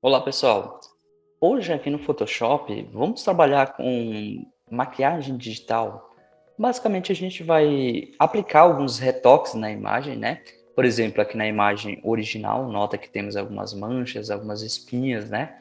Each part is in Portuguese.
Olá pessoal, hoje aqui no Photoshop vamos trabalhar com maquiagem digital. Basicamente a gente vai aplicar alguns retoques na imagem, né? Por exemplo, aqui na imagem original, nota que temos algumas manchas, algumas espinhas, né?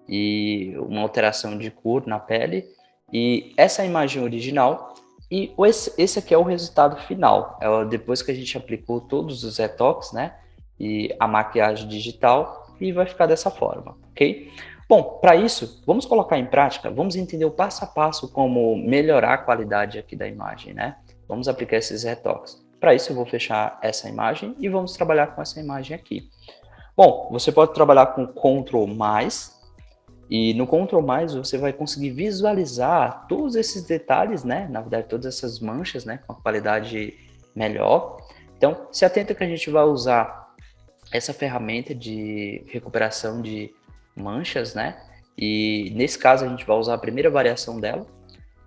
E uma alteração de cor na pele. E essa é a imagem original e esse aqui é o resultado final. Depois que a gente aplicou todos os retoques, né? E a maquiagem digital e vai ficar dessa forma, ok? Bom, para isso, vamos colocar em prática, vamos entender o passo a passo como melhorar a qualidade aqui da imagem, né? Vamos aplicar esses retoques. Para isso, eu vou fechar essa imagem e vamos trabalhar com essa imagem aqui. Bom, você pode trabalhar com Ctrl+, e no Ctrl+, você vai conseguir visualizar todos esses detalhes, né? Na verdade, todas essas manchas, né? Com a qualidade melhor. Então, se atenta que a gente vai usar essa ferramenta de recuperação de manchas, né? E nesse caso a gente vai usar a primeira variação dela.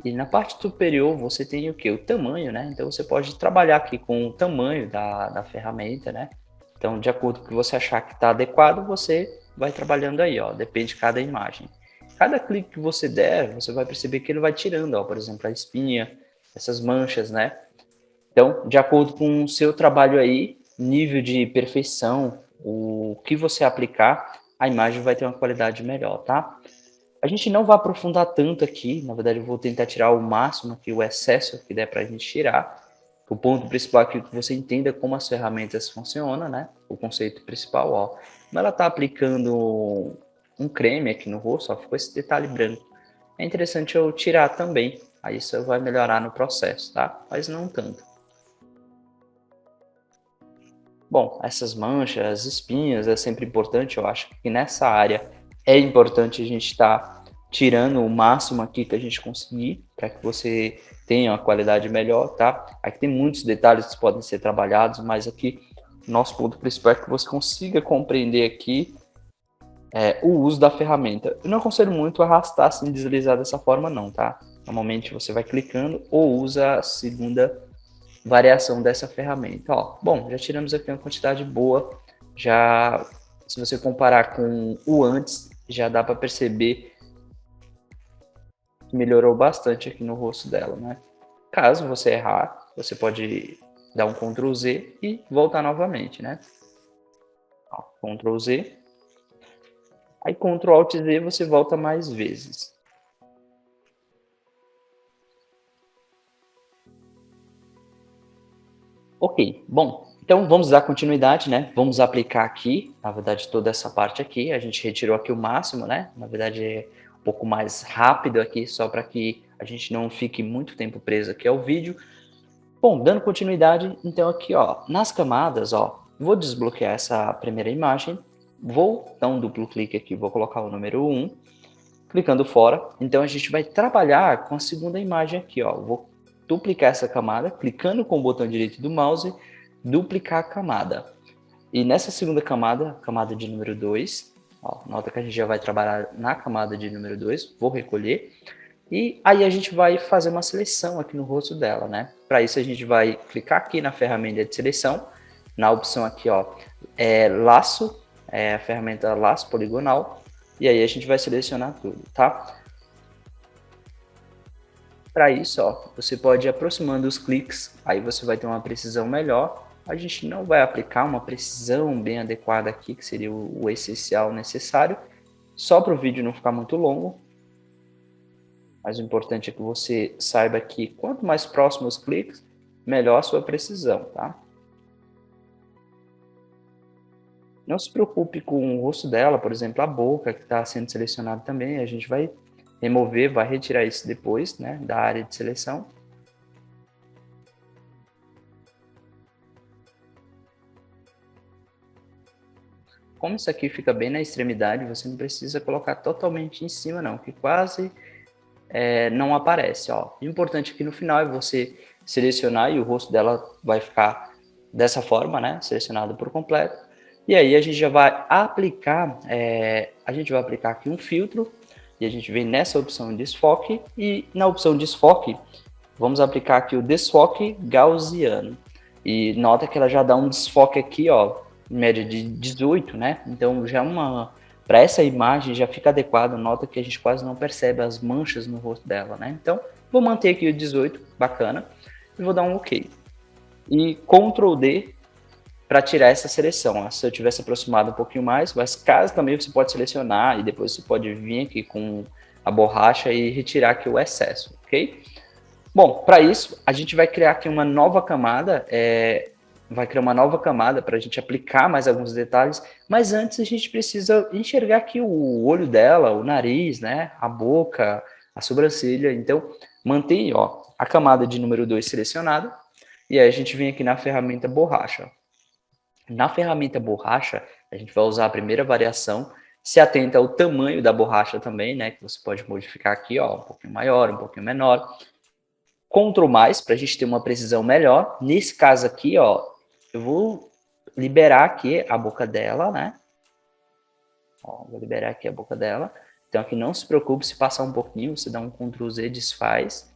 E na parte superior você tem o que? O tamanho, né? Então você pode trabalhar aqui com o tamanho da ferramenta, né? Então, de acordo com o que você achar que está adequado, você vai trabalhando aí, ó. Depende de cada imagem. Cada clique que você der, você vai perceber que ele vai tirando, ó, por exemplo, a espinha, essas manchas, né? Então, de acordo com o seu trabalho aí, nível de perfeição, o que você aplicar, a imagem vai ter uma qualidade melhor, tá? A gente não vai aprofundar tanto aqui, na verdade eu vou tentar tirar o máximo aqui, o excesso que der para a gente tirar. O ponto principal aqui é que você entenda como as ferramentas funcionam, né? O conceito principal, ó. Como ela está aplicando um creme aqui no rosto, ó, ficou esse detalhe branco. É interessante eu tirar também, aí isso vai melhorar no processo, tá? Mas não tanto. Bom, essas manchas, espinhas, é sempre importante, eu acho que nessa área é importante a gente estar tirando o máximo aqui que a gente conseguir, para que você tenha uma qualidade melhor, tá? Aqui tem muitos detalhes que podem ser trabalhados, mas aqui nosso ponto principal é que você consiga compreender aqui o uso da ferramenta. Eu não aconselho muito arrastar, assim, deslizar dessa forma não, tá? Normalmente você vai clicando ou usa a segunda variação dessa ferramenta. Ó, bom, já tiramos aqui uma quantidade boa, já se você comparar com o antes, já dá para perceber que melhorou bastante aqui no rosto dela, né? Caso você errar, você pode dar um Ctrl Z e voltar novamente, né? Ó, Ctrl Z, aí Ctrl Alt Z você volta mais vezes. Ok, bom, então vamos dar continuidade, né? Vamos aplicar aqui, na verdade, toda essa parte aqui. A gente retirou aqui o máximo, né? Na verdade, é um pouco mais rápido aqui, só para que a gente não fique muito tempo preso aqui ao vídeo. Bom, dando continuidade, então aqui, ó, nas camadas, ó, vou desbloquear essa primeira imagem. Vou dar um duplo clique aqui, vou colocar o número 1, clicando fora. Então a gente vai trabalhar com a segunda imagem aqui, ó. Vou duplicar essa camada, clicando com o botão direito do mouse, duplicar a camada. E nessa segunda camada, camada de número 2, ó, nota que a gente já vai trabalhar na camada de número 2, vou recolher. E aí a gente vai fazer uma seleção aqui no rosto dela, né? Para isso a gente vai clicar aqui na ferramenta de seleção, na opção aqui, ó, laço, a ferramenta laço poligonal, e aí a gente vai selecionar tudo, tá? Para isso, ó, você pode ir aproximando os cliques, aí você vai ter uma precisão melhor. A gente não vai aplicar uma precisão bem adequada aqui, que seria o essencial necessário, só para o vídeo não ficar muito longo. Mas o importante é que você saiba que quanto mais próximo os cliques, melhor a sua precisão, tá? Não se preocupe com o rosto dela, por exemplo, a boca que está sendo selecionada também, a gente vai remover, vai retirar isso depois, né, da área de seleção. Como isso aqui fica bem na extremidade, você não precisa colocar totalmente em cima não, que quase não aparece, ó. O importante aqui no final é você selecionar e o rosto dela vai ficar dessa forma, né, selecionado por completo. E aí a gente já vai aplicar, aqui um filtro, e a gente vem nessa opção desfoque, e na opção desfoque, vamos aplicar aqui o desfoque gaussiano. E nota que ela já dá um desfoque aqui, ó, em média de 18, né? Então já para essa imagem já fica adequado, nota que a gente quase não percebe as manchas no rosto dela, né? Então vou manter aqui o 18, bacana, e vou dar um OK. E Ctrl D para tirar essa seleção. Ó. Se eu tivesse aproximado um pouquinho mais, mas caso também você pode selecionar e depois você pode vir aqui com a borracha e retirar aqui o excesso, ok? Bom, para isso, a gente vai criar aqui uma nova camada, vai criar uma nova camada para a gente aplicar mais alguns detalhes, mas antes a gente precisa enxergar aqui o olho dela, o nariz, né, a boca, a sobrancelha. Então, mantém ó, a camada de número 2 selecionada, e aí a gente vem aqui na ferramenta borracha. Na ferramenta borracha, a gente vai usar a primeira variação, se atenta ao tamanho da borracha também, né, que você pode modificar aqui, ó, um pouquinho maior, um pouquinho menor. Ctrl mais para a gente ter uma precisão melhor. Nesse caso aqui, ó, eu vou liberar aqui a boca dela, né? Ó, vou liberar aqui a boca dela. Então aqui não se preocupe se passar um pouquinho, você dá um Ctrl Z, desfaz.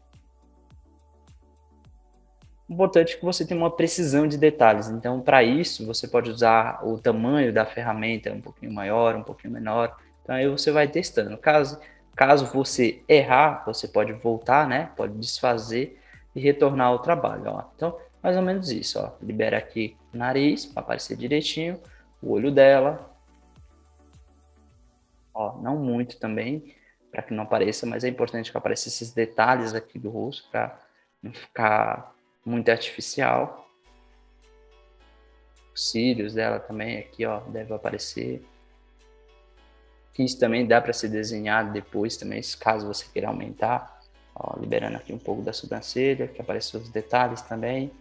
Importante que você tenha uma precisão de detalhes. Então, para isso, você pode usar o tamanho da ferramenta um pouquinho maior, um pouquinho menor. Então, aí você vai testando. Caso você errar, você pode voltar, né? Pode desfazer e retornar ao trabalho. Ó. Então, mais ou menos isso. Ó. Libera aqui o nariz para aparecer direitinho, o olho dela. Ó, não muito também, para que não apareça, mas é importante que apareça esses detalhes aqui do rosto para não ficar muito artificial. Os cílios dela também aqui, ó, deve aparecer. Isso também dá para ser desenhado depois também, caso você queira aumentar. Ó, liberando aqui um pouco da sobrancelha, que aparecem os detalhes também.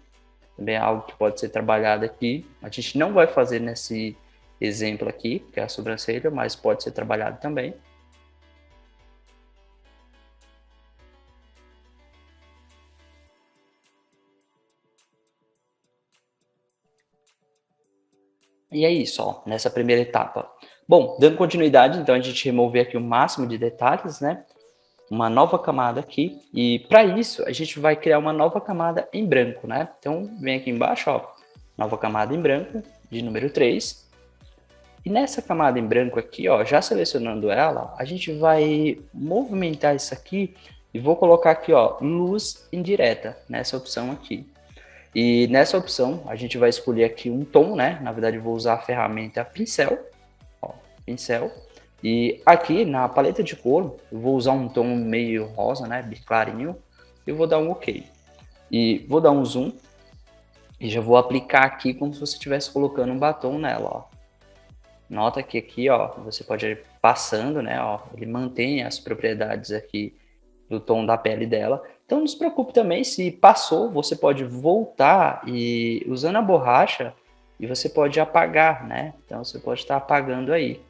Também é algo que pode ser trabalhado aqui. A gente não vai fazer nesse exemplo aqui, que é a sobrancelha, mas pode ser trabalhado também. E é isso, ó, nessa primeira etapa. Bom, dando continuidade, então a gente remover aqui o máximo de detalhes, né? Uma nova camada aqui. E para isso, a gente vai criar uma nova camada em branco, né? Então, vem aqui embaixo, ó, nova camada em branco, de número 3. E nessa camada em branco aqui, ó, já selecionando ela, a gente vai movimentar isso aqui e vou colocar aqui, ó, luz indireta, nessa opção aqui. E nessa opção, a gente vai escolher aqui um tom, né? Na verdade, eu vou usar a ferramenta pincel, ó, pincel. E aqui na paleta de cor, eu vou usar um tom meio rosa, né? Bem clarinho. E vou dar um OK. E vou dar um zoom. E já vou aplicar aqui como se você estivesse colocando um batom nela, ó. Nota que aqui, ó, você pode ir passando, né? Ó, ele mantém as propriedades aqui do tom da pele dela. Então não se preocupe também, se passou, você pode voltar e usando a borracha e você pode apagar, né? Então você pode estar apagando aí.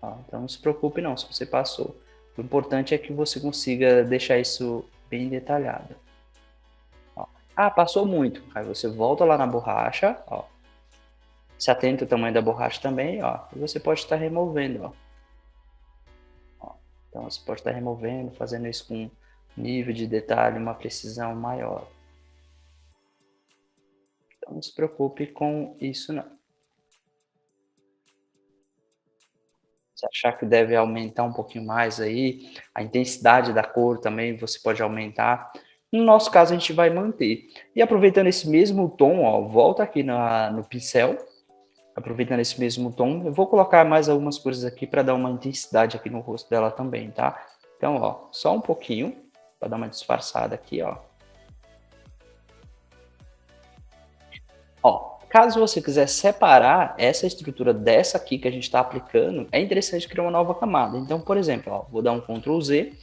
Ó, então não se preocupe não, se você passou. O importante é que você consiga deixar isso bem detalhado. Ó. Ah, passou muito. Aí você volta lá na borracha, ó. Se atenta ao tamanho da borracha também, ó. E você pode estar removendo, ó. Então você pode estar removendo, fazendo isso com nível de detalhe, uma precisão maior. Então não se preocupe com isso não. Se achar que deve aumentar um pouquinho mais aí, a intensidade da cor também você pode aumentar. No nosso caso a gente vai manter. E aproveitando esse mesmo tom, ó, volta aqui no pincel. Aproveitando esse mesmo tom, eu vou colocar mais algumas coisas aqui para dar uma intensidade aqui no rosto dela também, tá? Então, ó, só um pouquinho, para dar uma disfarçada aqui, ó. Ó, caso você quiser separar essa estrutura dessa aqui que a gente está aplicando, é interessante criar uma nova camada. Então, por exemplo, ó, vou dar um Ctrl Z,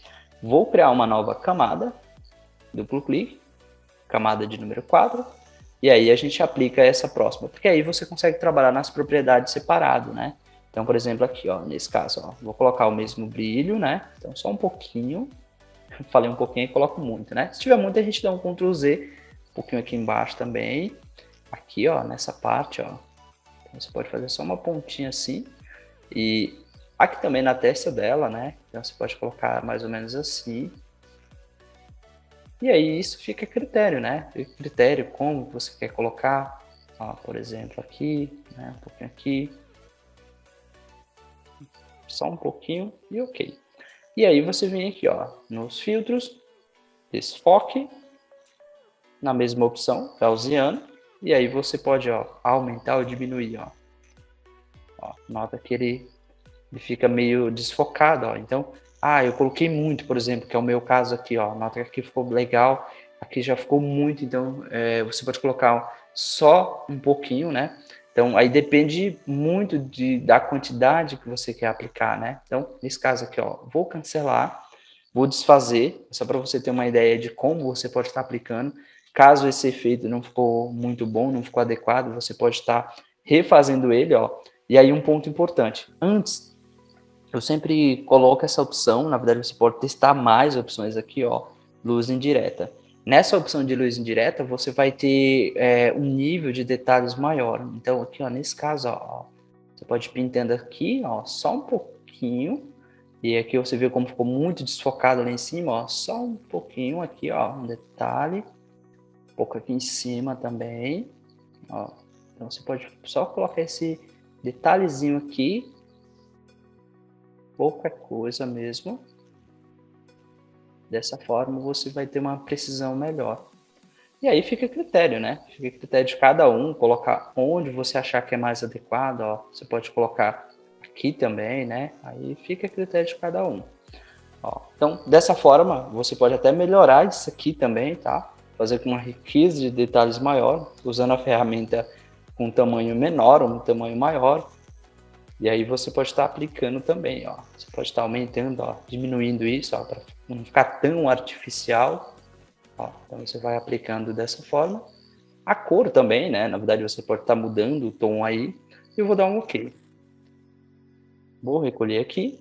vou criar uma nova camada, duplo clique, camada de número 4, e aí a gente aplica essa próxima, porque aí você consegue trabalhar nas propriedades separado, né? Então, por exemplo, aqui, ó, nesse caso, ó, vou colocar o mesmo brilho, né? Então, só um pouquinho, falei um pouquinho e coloco muito, né? Se tiver muito, a gente dá um Ctrl Z, um pouquinho aqui embaixo também, aqui, ó, nessa parte, ó. Então, você pode fazer só uma pontinha assim, e aqui também na testa dela, né? Então, você pode colocar mais ou menos assim, E aí isso fica a critério, né? Fica a critério como você quer colocar, ó, por exemplo, aqui, né? Um pouquinho aqui, só um pouquinho e ok. E aí você vem aqui, ó, nos filtros, desfoque, na mesma opção, Gaussiano, e aí você pode, ó, aumentar ou diminuir, ó. Ó, nota que ele fica meio desfocado, ó. Então, eu coloquei muito, por exemplo, que é o meu caso aqui, ó. Nota que aqui ficou legal, aqui já ficou muito, então você pode colocar só um pouquinho, né? Então, aí depende muito da quantidade que você quer aplicar, né? Então, nesse caso aqui, ó, vou cancelar, vou desfazer, só para você ter uma ideia de como você pode estar aplicando. Caso esse efeito não ficou muito bom, não ficou adequado, você pode estar refazendo ele, ó. E aí um ponto importante, antes eu sempre coloco essa opção, na verdade você pode testar mais opções aqui, ó, luz indireta. Nessa opção de luz indireta, você vai ter um nível de detalhes maior. Então aqui, ó, nesse caso, ó, você pode ir pintando aqui, ó, só um pouquinho. E aqui você vê como ficou muito desfocado lá em cima, ó, só um pouquinho aqui, ó, um detalhe. Um pouco aqui em cima também, ó. Então você pode só colocar esse detalhezinho aqui, pouca coisa mesmo. Dessa forma você vai ter uma precisão melhor. E aí fica a critério, né? Fica a critério de cada um, colocar onde você achar que é mais adequado, ó. Você pode colocar aqui também, né? Aí fica a critério de cada um. Ó, então, dessa forma, você pode até melhorar isso aqui também, tá? Fazer com uma riqueza de detalhes maior, usando a ferramenta com um tamanho menor ou um tamanho maior. E aí você pode estar aplicando também, ó. Você pode estar aumentando, ó, diminuindo isso, ó, para não ficar tão artificial. Ó, então você vai aplicando dessa forma. A cor também, né? Na verdade você pode estar mudando o tom aí. E eu vou dar um OK. Vou recolher aqui.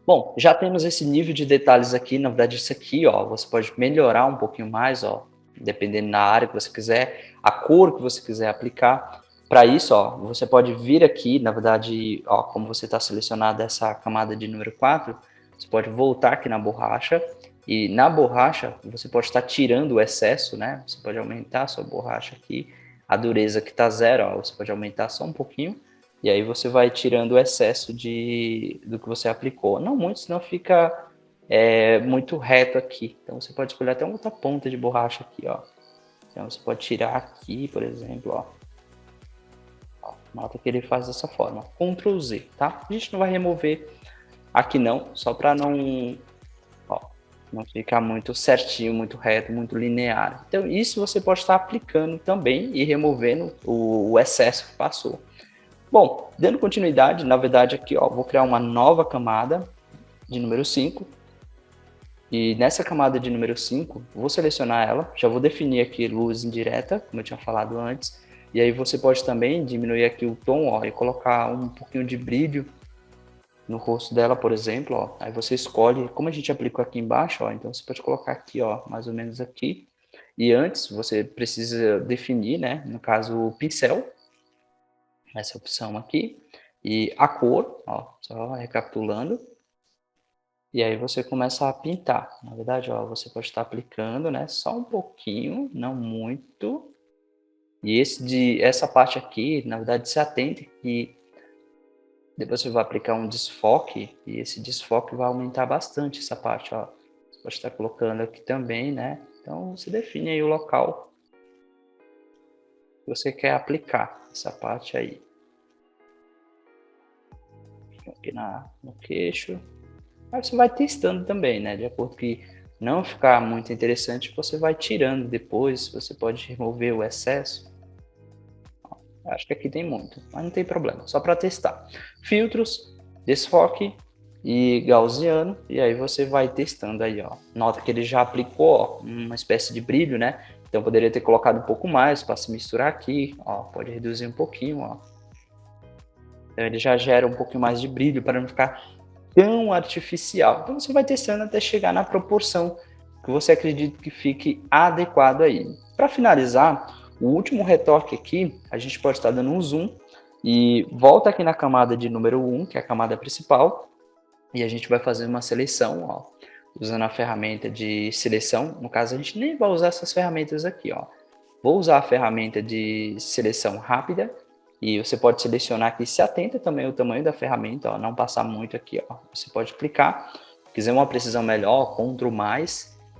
Bom, já temos esse nível de detalhes aqui, na verdade isso aqui, ó, você pode melhorar um pouquinho mais, ó, dependendo da área que você quiser, a cor que você quiser aplicar. Para isso, ó, você pode vir aqui, na verdade, ó, como você está selecionado essa camada de número 4, você pode voltar aqui na borracha, e na borracha você pode estar tirando o excesso, né? Você pode aumentar a sua borracha aqui, a dureza que está zero, ó, você pode aumentar só um pouquinho, e aí você vai tirando o excesso do que você aplicou. Não muito, senão fica muito reto aqui. Então você pode escolher até uma outra ponta de borracha aqui, ó. Então você pode tirar aqui, por exemplo, ó. Nota que ele faz dessa forma. Ctrl Z, tá? A gente não vai remover aqui não, só para ó, não ficar muito certinho, muito reto, muito linear. Então isso você pode estar aplicando também e removendo o excesso que passou. Bom, dando continuidade, na verdade aqui, ó, vou criar uma nova camada de número 5. E nessa camada de número 5, vou selecionar ela, já vou definir aqui luz indireta, como eu tinha falado antes. E aí você pode também diminuir aqui o tom, ó, e colocar um pouquinho de brilho no rosto dela, por exemplo, ó. Aí você escolhe, como a gente aplicou aqui embaixo, ó, então você pode colocar aqui, ó, mais ou menos aqui. E antes você precisa definir, né, no caso o pincel, essa opção aqui, e a cor, ó, só recapitulando, e aí você começa a pintar. Na verdade, ó, você pode estar aplicando, né, só um pouquinho, não muito, e essa parte aqui, na verdade, se atente que depois você vai aplicar um desfoque, e esse desfoque vai aumentar bastante essa parte, ó. Você pode estar colocando aqui também, né, então você define aí o local que você quer aplicar essa parte aí. Aqui no queixo. Aí você vai testando também, né? De acordo que não ficar muito interessante, você vai tirando depois, você pode remover o excesso. Acho que aqui tem muito, mas não tem problema, só para testar. Filtros, desfoque e gaussiano, e aí você vai testando aí, ó. Nota que ele já aplicou, ó, uma espécie de brilho, né? Então poderia ter colocado um pouco mais para se misturar aqui, ó, pode reduzir um pouquinho, ó. Então ele já gera um pouquinho mais de brilho para não ficar tão artificial. Então você vai testando até chegar na proporção que você acredita que fique adequado aí. Para finalizar, o último retoque aqui, a gente pode estar dando um zoom e volta aqui na camada de número 1, que é a camada principal, e a gente vai fazer uma seleção, ó. usando a ferramenta de seleção. No caso, a gente nem vai usar essas ferramentas aqui, ó. Vou usar a ferramenta de seleção rápida e você pode selecionar aqui, se atenta também ao tamanho da ferramenta, ó, não passar muito aqui, ó. Você pode clicar, se quiser uma precisão melhor, Ctrl+,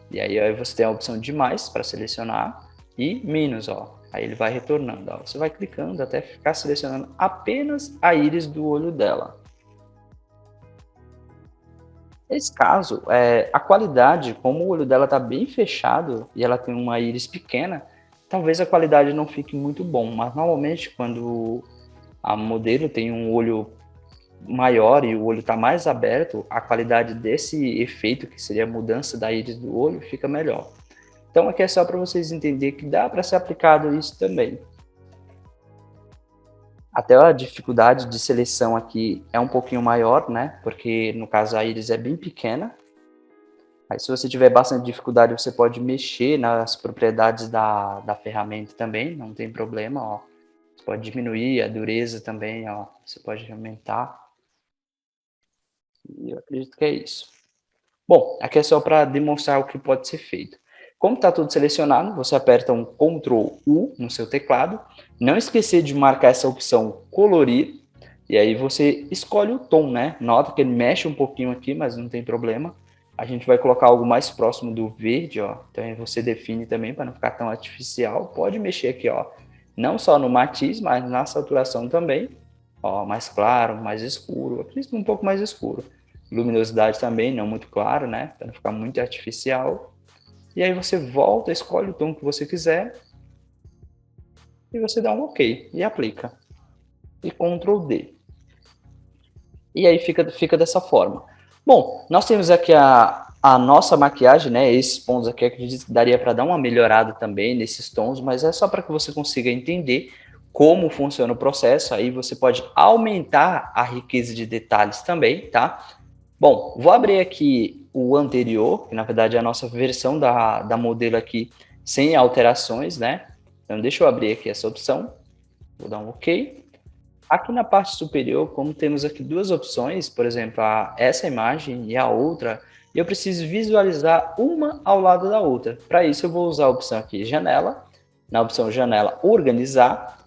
e aí você tem a opção de mais para selecionar e menos, ó. Aí ele vai retornando, ó. Você vai clicando até ficar selecionando apenas a íris do olho dela. Nesse caso, a qualidade, como o olho dela está bem fechado e ela tem uma íris pequena, talvez a qualidade não fique muito bom, mas normalmente quando a modelo tem um olho maior e o olho está mais aberto, a qualidade desse efeito, que seria a mudança da íris do olho, fica melhor. Então aqui é só para vocês entenderem que dá para ser aplicado isso também. Até a dificuldade de seleção aqui é um pouquinho maior, né? Porque no caso a íris é bem pequena. Aí se você tiver bastante dificuldade, você pode mexer nas propriedades da ferramenta também, não tem problema, ó. Você pode diminuir a dureza também, ó. Você pode aumentar. E eu acredito que é isso. Bom, aqui é só para demonstrar o que pode ser feito. Como está tudo selecionado, você aperta um Ctrl U no seu teclado. Não esquecer de marcar essa opção colorir. E aí você escolhe o tom, né? Nota que ele mexe um pouquinho aqui, mas não tem problema. A gente vai colocar algo mais próximo do verde, ó. Então aí você define também para não ficar tão artificial. Pode mexer aqui, ó. Não só no matiz, mas na saturação também. Ó, mais claro, mais escuro. Acredito um pouco mais escuro. Luminosidade também, não muito claro, né? Para não ficar muito artificial. E aí você volta, escolhe o tom que você quiser. E você dá um OK e aplica. E Ctrl D. E aí fica dessa forma. Bom, nós temos aqui a nossa maquiagem, né? Esses pontos aqui, acredito que daria para dar uma melhorada também nesses tons, mas é só para que você consiga entender como funciona o processo. Aí você pode aumentar a riqueza de detalhes também, tá? Bom, vou abrir aqui o anterior, que na verdade é a nossa versão da modelo aqui sem alterações, né? Então deixa eu abrir aqui essa opção, vou dar um OK. Aqui na parte superior, como temos aqui duas opções, por exemplo, essa imagem e a outra, eu preciso visualizar uma ao lado da outra. Para isso, eu vou usar a opção aqui, janela. Na opção janela, organizar.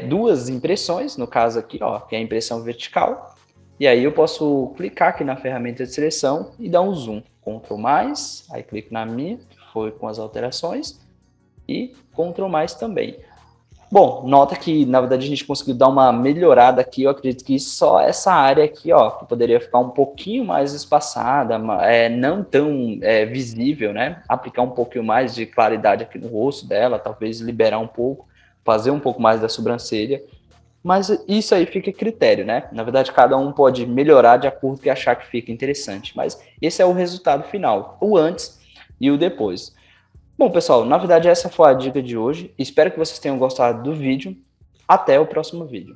Duas impressões, no caso aqui, ó, que é a impressão vertical. E aí eu posso clicar aqui na ferramenta de seleção e dar um zoom. Ctrl+, aí clico na minha, que foi com as alterações, e Ctrl+, também. Bom, nota que, na verdade, a gente conseguiu dar uma melhorada aqui. Eu acredito que só essa área aqui, ó, que poderia ficar um pouquinho mais espaçada, não tão visível, né? Aplicar um pouquinho mais de claridade aqui no rosto dela, talvez liberar um pouco, fazer um pouco mais da sobrancelha. Mas isso aí fica a critério, né? Na verdade, cada um pode melhorar de acordo com o que achar que fica interessante. Mas esse é o resultado final, o antes e o depois. Bom, pessoal, na verdade essa foi a dica de hoje. Espero que vocês tenham gostado do vídeo. Até o próximo vídeo.